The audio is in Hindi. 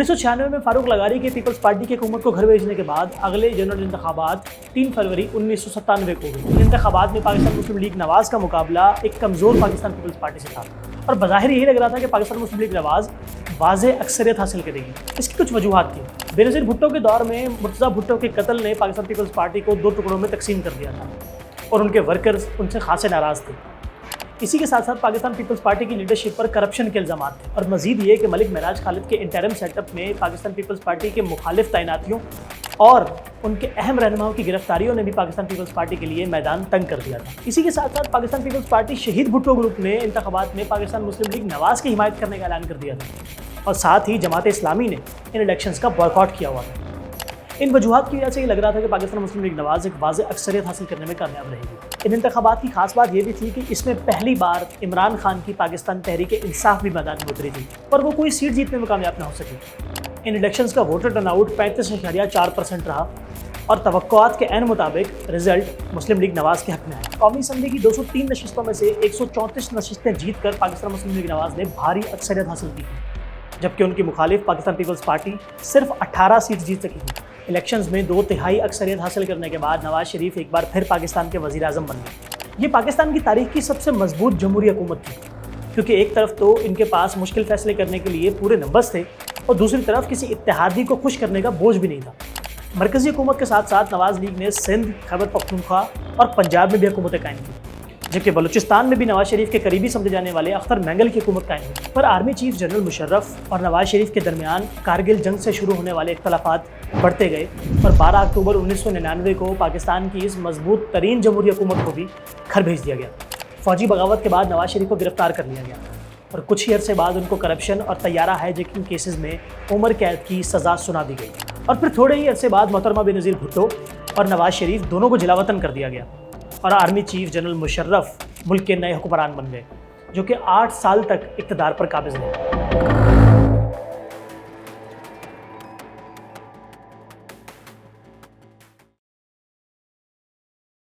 1996 में फारूक लगारी के पीपल्स पार्टी की हुकूमत को घर भेजने के बाद अगले जनरल इंतखाबात 3 फरवरी 1997 को हुए। इन इंतखाबात में पाकिस्तान मुस्लिम लीग नवाज का मुकाबला एक कमज़ोर पाकिस्तान पीपल्स पार्टी से था और बज़ाहिर यही लग रहा था कि पाकिस्तान मुस्लिम लीग नवाज वाज़े अक्सरियत हासिल करेगी। इसकी कुछ वजूहात थी। बेनज़ीर भुट्टो के दौर में मुर्तज़ा भुट्टो के कत्ल ने पाकिस्तान पीपल्स पार्टी को 2 टुकड़ों में तकसीम कर दिया था और उनके वर्कर्स उनसे खासे नाराज़ थे। इसी के साथ साथ पाकिस्तान पीपल्स पार्टी की लीडरशिप पर करप्शन के इल्ज़ामात थे और मजीद ये कि मलिक महराज खालिद के इंटरिम सेटअप में पाकिस्तान पीपल्स पार्टी के मुखालिफ तैनातियों और उनके अहम रहनुमाओं की गिरफ्तारियों ने भी पाकिस्तान पीपल्स पार्टी के लिए मैदान तंग कर दिया था। इसी के साथ साथ पाकिस्तान पीपल्स पार्टी शहीद भुट्टो ग्रुप ने इंतखाबात में पाकिस्तान मुस्लिम लीग नवाज की हिमायत करने का ऐलान कर दिया था और साथ ही जमात इस्लामी ने इन इलेक्शंस का बॉयकॉट किया हुआ था। इन वजूहात की वजह से ये लग रहा था कि पाकिस्तान मुस्लिम लीग नवाज एक वाज़े अक्सरियत हासिल करने में कामयाब रहेगी। इन इंतखाबात की खास बात यह भी थी कि इसमें पहली बार इमरान खान की पाकिस्तान तहरीक इंसाफ भी मैदान में उतरी थी, पर वो कोई सीट जीतने में कामयाब ना हो सकी। इन इलेक्शंस का वोटर टर्नआउट 35.4% रहा और तवक्कुआत के ऐन मुताबिक रिजल्ट मुस्लिम लीग नवाज के हक में आया। कौमी असम्बली की 203 नशिस्तों में से 134 नशिस्तें जीत कर पाकिस्तान मुस्लिम लीग नवाज ने भारी अक्सरियत हासिल की, जबकि उनकी मुखालिफ पाकिस्तान पीपल्स पार्टी सिर्फ 18 सीट जीत सकी थी। इलेक्शंस में 2/3 अक्सरियत हासिल करने के बाद नवाज शरीफ एक बार फिर पाकिस्तान के वज़ीर आज़म बन गए। ये पाकिस्तान की तारीख की सबसे मजबूत जमहूरी हुकूमत थी, क्योंकि एक तरफ तो इनके पास मुश्किल फैसले करने के लिए पूरे नंबर्स थे और दूसरी तरफ किसी इत्तेहादी को खुश करने का बोझ भी नहीं था। मरकज़ी हुकूमत के साथ साथ नवाज लीग ने सिंध, खैबर पख्तूनख्वा और पंजाब में भी हुकूमतें कायम की, जबकि बलूचिस्तान में भी नवाज शरीफ के करीबी समझे जाने वाले अख्तर मैंगल की हुकूमत कायम हुई। पर आर्मी चीफ जनरल मुशर्रफ और नवाज शरीफ के दरमियान कारगिल जंग से शुरू होने वाले इख्तलाफात बढ़ते गए और 12 अक्टूबर 1999 को पाकिस्तान की इस मजबूत तरीन जमहूरी हुकूमत को भी घर भेज दिया गया। फौजी बगावत के बाद नवाज शरीफ को गिरफ्तार कर लिया गया और कुछ ही अरसे बाद उनको करप्शन और तैयारा हाईजैकिंग केसेस में उम्र कैद की सज़ा सुना दी गई और फिर थोड़े ही अरसे बाद मोहतरमा बेनज़ीर भुट्टो और नवाज शरीफ दोनों को जिलावतन कर दिया गया और आर्मी चीफ जनरल मुशर्रफ मुल्क के नए हुक्मरान बन गए, जो कि 8 साल तक इक़्तिदार पर काबिज़ रहे।